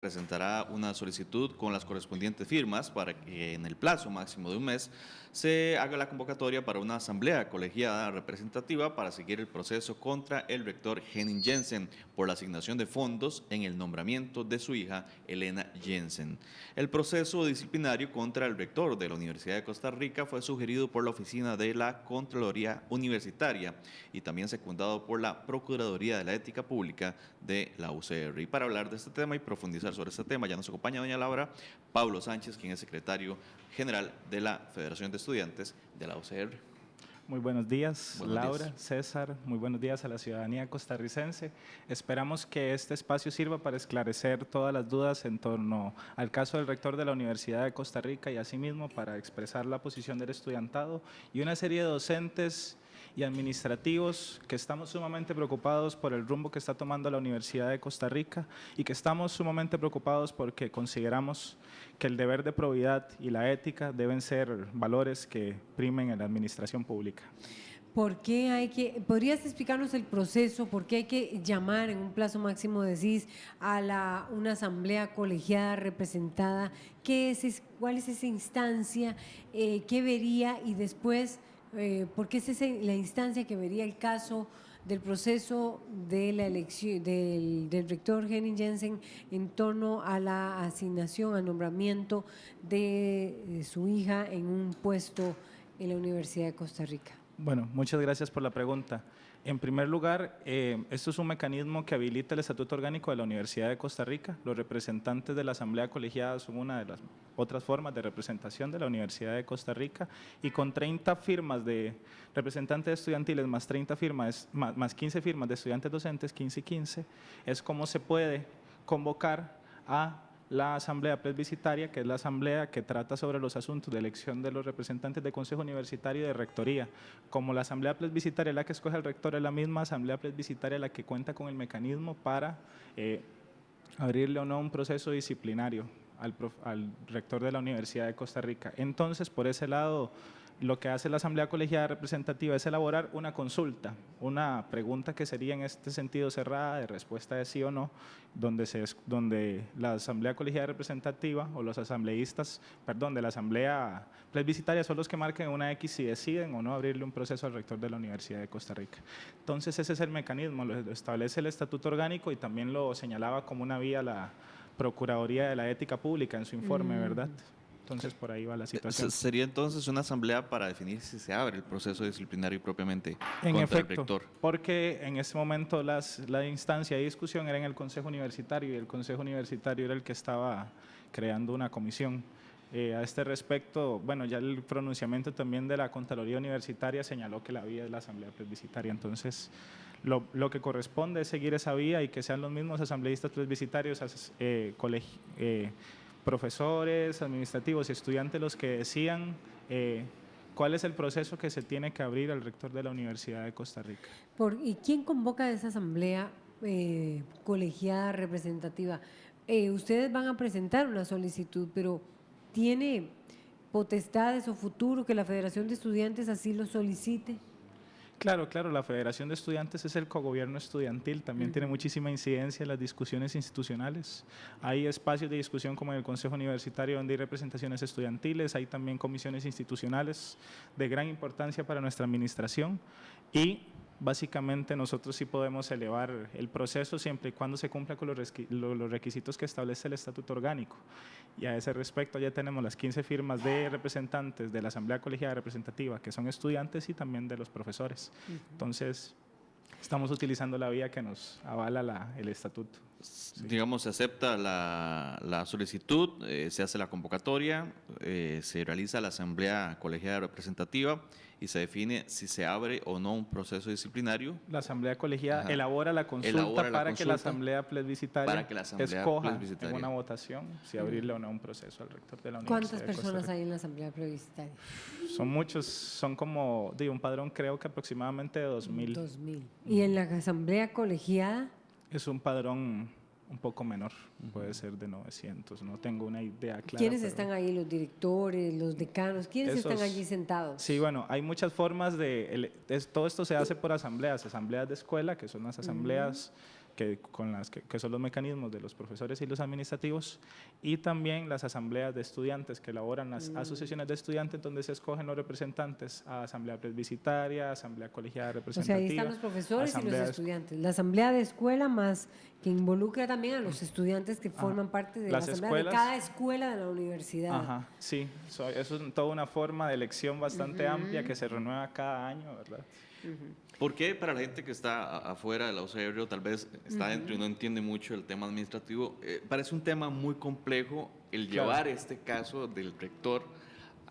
presentará una solicitud con las correspondientes firmas para que en el plazo máximo de un mes se haga la convocatoria para una asamblea colegiada representativa para seguir el proceso contra el rector Henning Jensen por la asignación de fondos en el nombramiento de su hija Elena Jensen. El proceso disciplinario contra el rector de la Universidad de Costa Rica fue sugerido por la Oficina de la Contraloría Universitaria y también secundado por la Procuraduría de la Ética Pública de la UCR. Y para hablar de este tema y profundizar sobre este tema, ya nos acompaña doña Laura Pablo Sánchez, quien es secretario general de la Federación de Estudiantes de la UCR. Muy buenos días, buenos Laura, días. César, muy buenos días a la ciudadanía costarricense. Esperamos que este espacio sirva para esclarecer todas las dudas en torno al caso del rector de la Universidad de Costa Rica y asimismo para expresar la posición del estudiantado y una serie de docentes y administrativos que estamos sumamente preocupados por el rumbo que está tomando la Universidad de Costa Rica y que estamos sumamente preocupados porque consideramos que el deber de probidad y la ética deben ser valores que primen en la administración pública. ¿Por qué podrías explicarnos el proceso? ¿Por qué hay que llamar en un plazo máximo, decís, a una asamblea colegiada representada? ¿Cuál es esa instancia? ¿Qué vería? Y después, ¿por qué es la instancia que vería el caso del proceso de la elección del rector Henning Jensen en torno a la asignación, al nombramiento de su hija en un puesto en la Universidad de Costa Rica? Bueno, muchas gracias por la pregunta. En primer lugar, esto es un mecanismo que habilita el Estatuto Orgánico de la Universidad de Costa Rica. Los representantes de la Asamblea Colegiada son una de las otras formas de representación de la Universidad de Costa Rica y con 30 firmas de representantes estudiantiles más 30 firmas, más 15 firmas de estudiantes docentes, 15 y 15, es como se puede convocar a la asamblea plebiscitaria, que es la asamblea que trata sobre los asuntos de elección de los representantes de consejo universitario y de rectoría. Como la asamblea plebiscitaria es la que escoge al rector, es la misma asamblea plebiscitaria la que cuenta con el mecanismo para abrirle o no un proceso disciplinario al rector de la Universidad de Costa Rica. Entonces, por ese lado, lo que hace la Asamblea Colegiada Representativa es elaborar una consulta, una pregunta que sería en este sentido cerrada, de respuesta de sí o no, donde la Asamblea Colegiada Representativa o los asambleístas, de la Asamblea Plebiscitaria son los que marcan una X si deciden o no abrirle un proceso al rector de la Universidad de Costa Rica. Entonces, ese es el mecanismo, lo establece el Estatuto Orgánico y también lo señalaba como una vía la Procuraduría de la Ética Pública en su informe, ¿verdad? Entonces, por ahí va la situación. ¿Sería entonces una asamblea para definir si se abre el proceso disciplinario propiamente en contra efecto, el rector? Porque en ese momento la instancia de discusión era en el Consejo Universitario y el Consejo Universitario era el que estaba creando una comisión. A este respecto, bueno, ya el pronunciamiento también de la Contraloría Universitaria señaló que la vía es la asamblea plebiscitaria, entonces lo que corresponde es seguir esa vía y que sean los mismos asambleístas plebiscitarios, profesores, administrativos y estudiantes los que decían cuál es el proceso que se tiene que abrir al rector de la Universidad de Costa Rica. ¿Y quién convoca esa asamblea colegiada representativa? Ustedes van a presentar una solicitud, pero ¿tiene potestades o futuro que la Federación de Estudiantes así lo solicite? Claro, la Federación de Estudiantes es el cogobierno estudiantil, también tiene muchísima incidencia en las discusiones institucionales. Hay espacios de discusión como en el Consejo Universitario donde hay representaciones estudiantiles, hay también comisiones institucionales de gran importancia para nuestra administración y básicamente nosotros sí podemos elevar el proceso siempre y cuando se cumpla con los requisitos que establece el Estatuto Orgánico. Y a ese respecto ya tenemos las 15 firmas de representantes de la Asamblea Colegiada Representativa que son estudiantes y también de los profesores. Entonces, estamos utilizando la vía que nos avala el estatuto. Sí. Digamos, se acepta la solicitud, se hace la convocatoria, se realiza la asamblea colegiada representativa y se define si se abre o no un proceso disciplinario. La asamblea colegiada elabora la consulta para que la asamblea plebiscitaria escoja en una votación si abrirle o no un proceso al rector de la Universidad. ¿Cuántas personas hay en la asamblea plebiscitaria? Son muchos, son como de un padrón creo que aproximadamente de 2.000. 2.000. ¿Y en la asamblea colegiada? Es un padrón un poco menor, puede ser de 900, no tengo una idea clara. ¿Quiénes están ahí? ¿Los directores, los decanos? ¿Quiénes están allí sentados? Sí, bueno, hay muchas formas todo esto se hace por asambleas de escuela, que son las asambleas que son los mecanismos de los profesores y los administrativos, y también las asambleas de estudiantes que elaboran las asociaciones de estudiantes, donde se escogen los representantes a asamblea plebiscitaria, asamblea colegiada O sea, representativa. ahí están los profesores y los asamblea de- estudiantes. La asamblea de escuela más que involucra también a los estudiantes que forman parte de Las la asamblea escuelas- de cada escuela de la universidad. Ajá, sí, eso es toda una forma de elección bastante amplia que se renueva cada año, ¿verdad? ¿Por qué para la gente que está afuera de la UCR o tal vez está dentro y no entiende mucho el tema administrativo, parece un tema muy complejo el Claro. llevar este caso del rector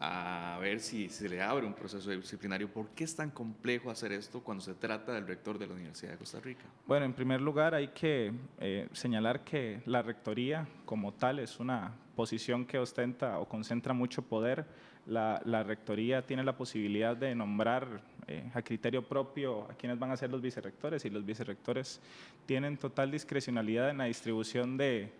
a ver si se le abre un proceso disciplinario? ¿Por qué es tan complejo hacer esto cuando se trata del rector de la Universidad de Costa Rica? Bueno, en primer lugar hay que señalar que la rectoría como tal es una posición que ostenta o concentra mucho poder. La rectoría tiene la posibilidad de nombrar a criterio propio a quienes van a ser los vicerrectores, y los vicerrectores tienen total discrecionalidad en la distribución de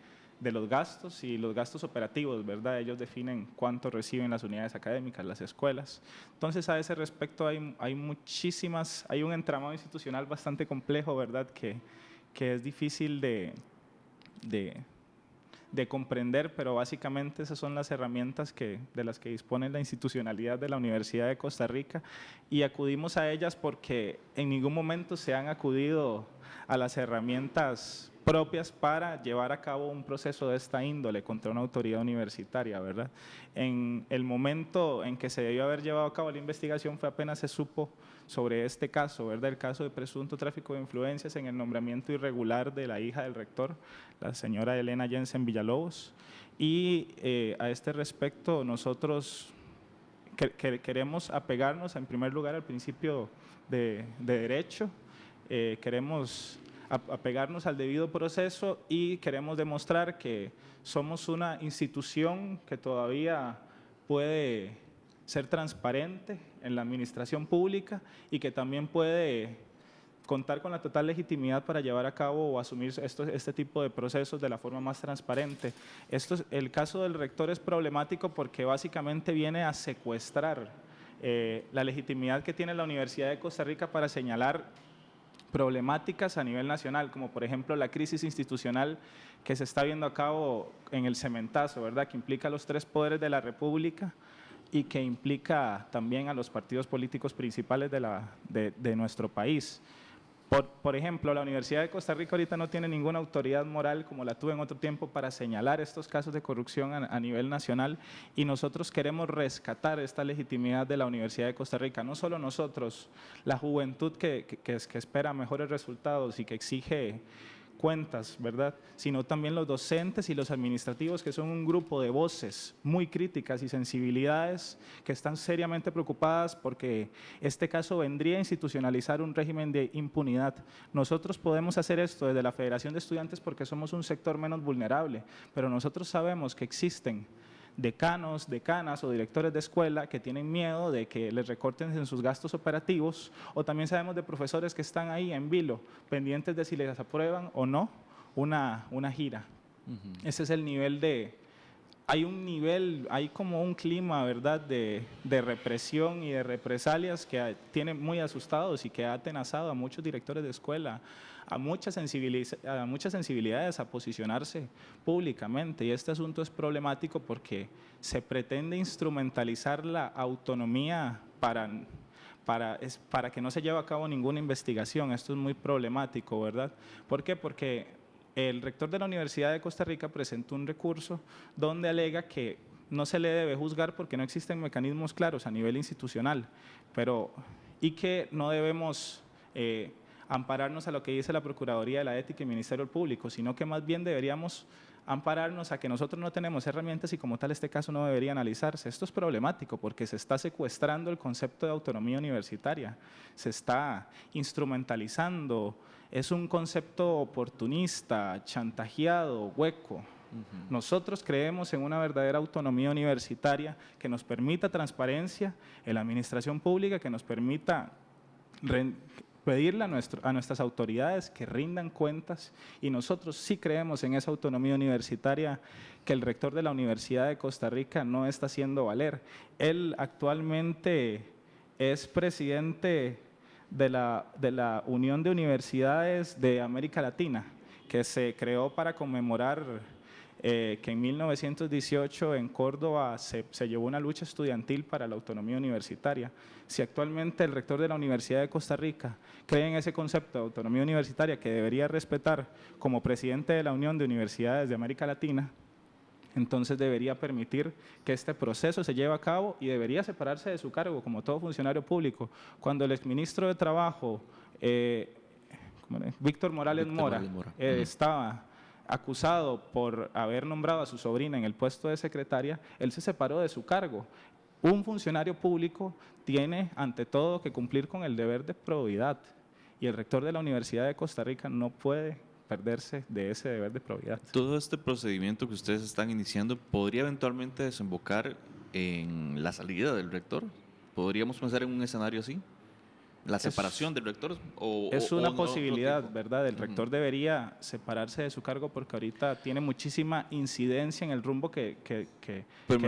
los gastos y los gastos operativos, ¿verdad? Ellos definen cuánto reciben las unidades académicas, las escuelas. Entonces, a ese respecto hay un entramado institucional bastante complejo, ¿verdad? Que es difícil de comprender, pero básicamente esas son las herramientas de las que dispone la institucionalidad de la Universidad de Costa Rica, y acudimos a ellas porque en ningún momento se han acudido a las herramientas propias para llevar a cabo un proceso de esta índole contra una autoridad universitaria, ¿verdad? En el momento en que se debió haber llevado a cabo la investigación fue apenas se supo sobre este caso, ¿verdad? El caso de presunto tráfico de influencias en el nombramiento irregular de la hija del rector, la señora Elena Jensen Villalobos, y a este respecto nosotros queremos apegarnos en primer lugar al principio de derecho, queremos apegarnos al debido proceso y queremos demostrar que somos una institución que todavía puede ser transparente en la administración pública y que también puede contar con la total legitimidad para llevar a cabo o asumir este tipo de procesos de la forma más transparente. El caso del rector es problemático porque básicamente viene a secuestrar la legitimidad que tiene la Universidad de Costa Rica para señalar problemáticas a nivel nacional, como por ejemplo la crisis institucional que se está viendo a cabo en el cementazo, ¿verdad? Que implica a los tres poderes de la República y que implica también a los partidos políticos principales de nuestro país. Por ejemplo, la Universidad de Costa Rica ahorita no tiene ninguna autoridad moral como la tuvo en otro tiempo para señalar estos casos de corrupción a nivel nacional, y nosotros queremos rescatar esta legitimidad de la Universidad de Costa Rica. No solo nosotros, la juventud que espera mejores resultados y que exige cuentas, ¿verdad? Sino también los docentes y los administrativos, que son un grupo de voces muy críticas y sensibilidades que están seriamente preocupadas porque este caso vendría a institucionalizar un régimen de impunidad. Nosotros podemos hacer esto desde la Federación de Estudiantes porque somos un sector menos vulnerable, pero nosotros sabemos que existen decanos, decanas o directores de escuela que tienen miedo de que les recorten en sus gastos operativos, o también sabemos de profesores que están ahí en vilo, pendientes de si les aprueban o no una gira. Ese es el nivel hay como un clima, ¿verdad?, de represión y de represalias que tiene muy asustados y que ha atenazado a muchos directores de escuela, a muchas sensibilidades a posicionarse públicamente. Y este asunto es problemático porque se pretende instrumentalizar la autonomía para que no se lleve a cabo ninguna investigación. Esto es muy problemático, ¿verdad? ¿Por qué? Porque el rector de la Universidad de Costa Rica presentó un recurso donde alega que no se le debe juzgar porque no existen mecanismos claros a nivel institucional, y que no debemos ampararnos a lo que dice la Procuraduría de la Ética y el Ministerio Público, sino que más bien deberíamos ampararnos a que nosotros no tenemos herramientas y como tal este caso no debería analizarse. Esto es problemático porque se está secuestrando el concepto de autonomía universitaria, se está instrumentalizando, es un concepto oportunista, chantajeado, hueco. Nosotros creemos en una verdadera autonomía universitaria que nos permita transparencia en la administración pública, que nos permita pedirle a nuestras autoridades que rindan cuentas, y nosotros sí creemos en esa autonomía universitaria que el rector de la Universidad de Costa Rica no está haciendo valer. Él actualmente es presidente de la Unión de Universidades de América Latina, que se creó para conmemorar que en 1918 en Córdoba se llevó una lucha estudiantil para la autonomía universitaria. Si actualmente el rector de la Universidad de Costa Rica cree en ese concepto de autonomía universitaria que debería respetar como presidente de la Unión de Universidades de América Latina, entonces debería permitir que este proceso se lleve a cabo y debería separarse de su cargo como todo funcionario público. Cuando el exministro de Trabajo, Víctor Morales Mora, estaba acusado por haber nombrado a su sobrina en el puesto de secretaria, él se separó de su cargo. Un funcionario público tiene ante todo que cumplir con el deber de probidad y el rector de la Universidad de Costa Rica no puede perderse de ese deber de probidad. Todo este procedimiento que ustedes están iniciando podría eventualmente desembocar en la salida del rector. ¿Podríamos pensar en un escenario así? ¿La separación del rector? Es una posibilidad, ¿verdad? El rector debería separarse de su cargo porque ahorita tiene muchísima incidencia en el rumbo que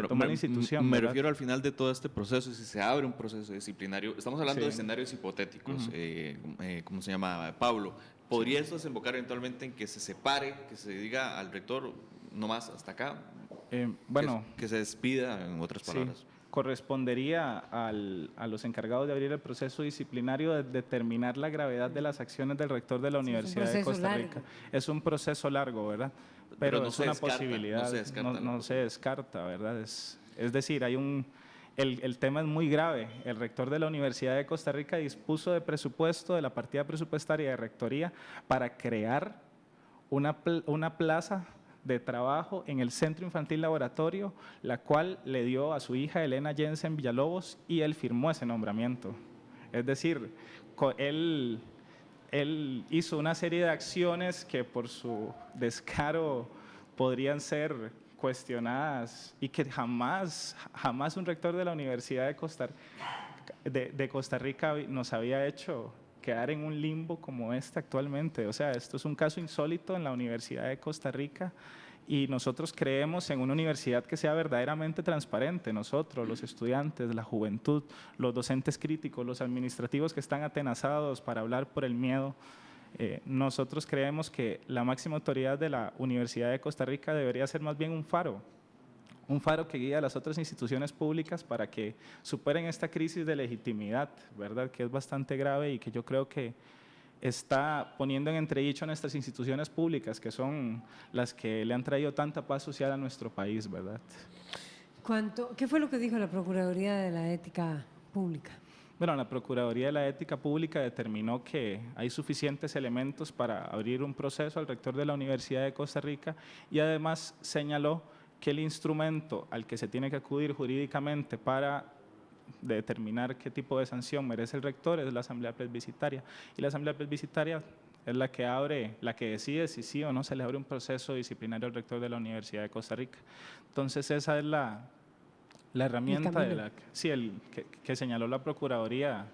toma la institución. Me refiero al final de todo este proceso, si se abre un proceso disciplinario, estamos hablando de escenarios hipotéticos, ¿cómo se llama? Pablo, ¿podría esto desembocar eventualmente en que se separe, que se diga al rector, no más hasta acá? Bueno. Que se despida, en otras palabras. Correspondería a los encargados de abrir el proceso disciplinario de determinar la gravedad de las acciones del rector de la Universidad de Costa Rica. Es un proceso largo, ¿verdad? Pero no es una posibilidad, no se descarta, ¿verdad? Es decir, el tema es muy grave. El rector de la Universidad de Costa Rica dispuso de presupuesto, de la partida presupuestaria de rectoría, para crear una plaza de trabajo en el Centro Infantil Laboratorio, la cual le dio a su hija Elena Jensen Villalobos y él firmó ese nombramiento. Es decir, él hizo una serie de acciones que por su descaro podrían ser cuestionadas y que jamás un rector de la Universidad de Costa Rica nos había hecho quedar en un limbo como este actualmente. O sea, esto es un caso insólito en la Universidad de Costa Rica y nosotros creemos en una universidad que sea verdaderamente transparente. Nosotros, los estudiantes, la juventud, los docentes críticos, los administrativos que están atenazados para hablar por el miedo, nosotros creemos que la máxima autoridad de la Universidad de Costa Rica debería ser más bien un faro que guía a las otras instituciones públicas para que superen esta crisis de legitimidad, ¿verdad? Que es bastante grave y que yo creo que está poniendo en entredicho a nuestras instituciones públicas, que son las que le han traído tanta paz social a nuestro país, ¿verdad? ¿Qué fue lo que dijo la Procuraduría de la Ética Pública? Bueno, la Procuraduría de la Ética Pública determinó que hay suficientes elementos para abrir un proceso al rector de la Universidad de Costa Rica y además señaló que el instrumento al que se tiene que acudir jurídicamente para determinar qué tipo de sanción merece el rector es la Asamblea Plebiscitaria. Y la Asamblea Plebiscitaria es la que decide si sí o no se le abre un proceso disciplinario al rector de la Universidad de Costa Rica. Entonces esa es la herramienta que señaló la Procuraduría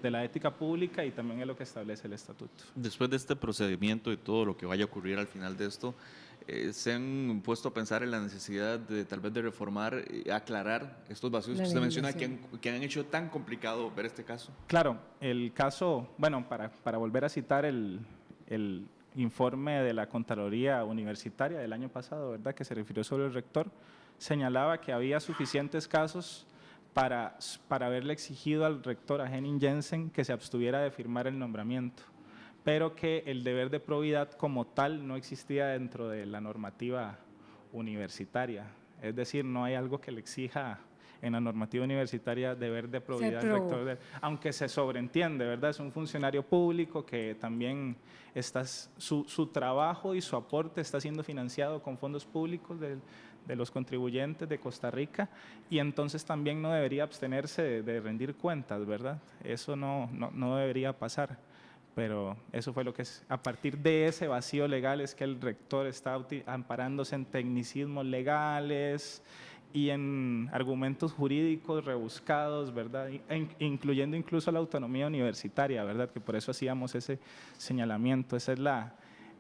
de la Ética Pública y también es lo que establece el estatuto. Después de este procedimiento y todo lo que vaya a ocurrir al final de esto, ¿se han puesto a pensar en la necesidad de tal vez de reformar, aclarar estos vacíos que usted menciona que han hecho tan complicado ver este caso? Claro, el caso, bueno, para volver a citar el informe de la Contraloría Universitaria del año pasado, ¿verdad?, que se refirió sobre el rector, señalaba que había suficientes casos para haberle exigido al rector, a Henning Jensen, que se abstuviera de firmar el nombramiento, pero que el deber de probidad como tal no existía dentro de la normativa universitaria. Es decir, no hay algo que le exija en la normativa universitaria deber de probidad al rector, aunque se sobreentiende, ¿verdad? Es un funcionario público que también su trabajo y su aporte está siendo financiado con fondos públicos de los contribuyentes de Costa Rica y entonces también no debería abstenerse de rendir cuentas, ¿verdad? Eso no debería pasar. Pero eso fue lo que es, a partir de ese vacío legal es que el rector está amparándose en tecnicismos legales y en argumentos jurídicos rebuscados, ¿verdad? Incluyendo incluso la autonomía universitaria, ¿verdad? Que por eso hacíamos ese señalamiento.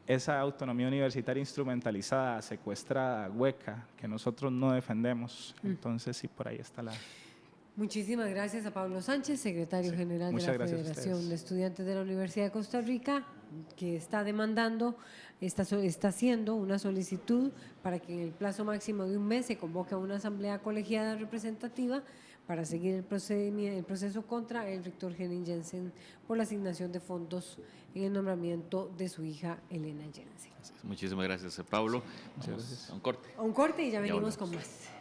Esa autonomía universitaria instrumentalizada, secuestrada, hueca, que nosotros no defendemos. Entonces, sí, por ahí está la... Muchísimas gracias a Pablo Sánchez, secretario general de la Federación de Estudiantes de la Universidad de Costa Rica. que está demandando, está haciendo una solicitud para que en el plazo máximo de un mes se convoque a una asamblea colegiada representativa para seguir el proceso contra el rector Henning Jensen por la asignación de fondos en el nombramiento de su hija Elena Jensen. Muchísimas gracias, Pablo. Muchas gracias. A un corte. A un corte y ya venimos volvemos. con más.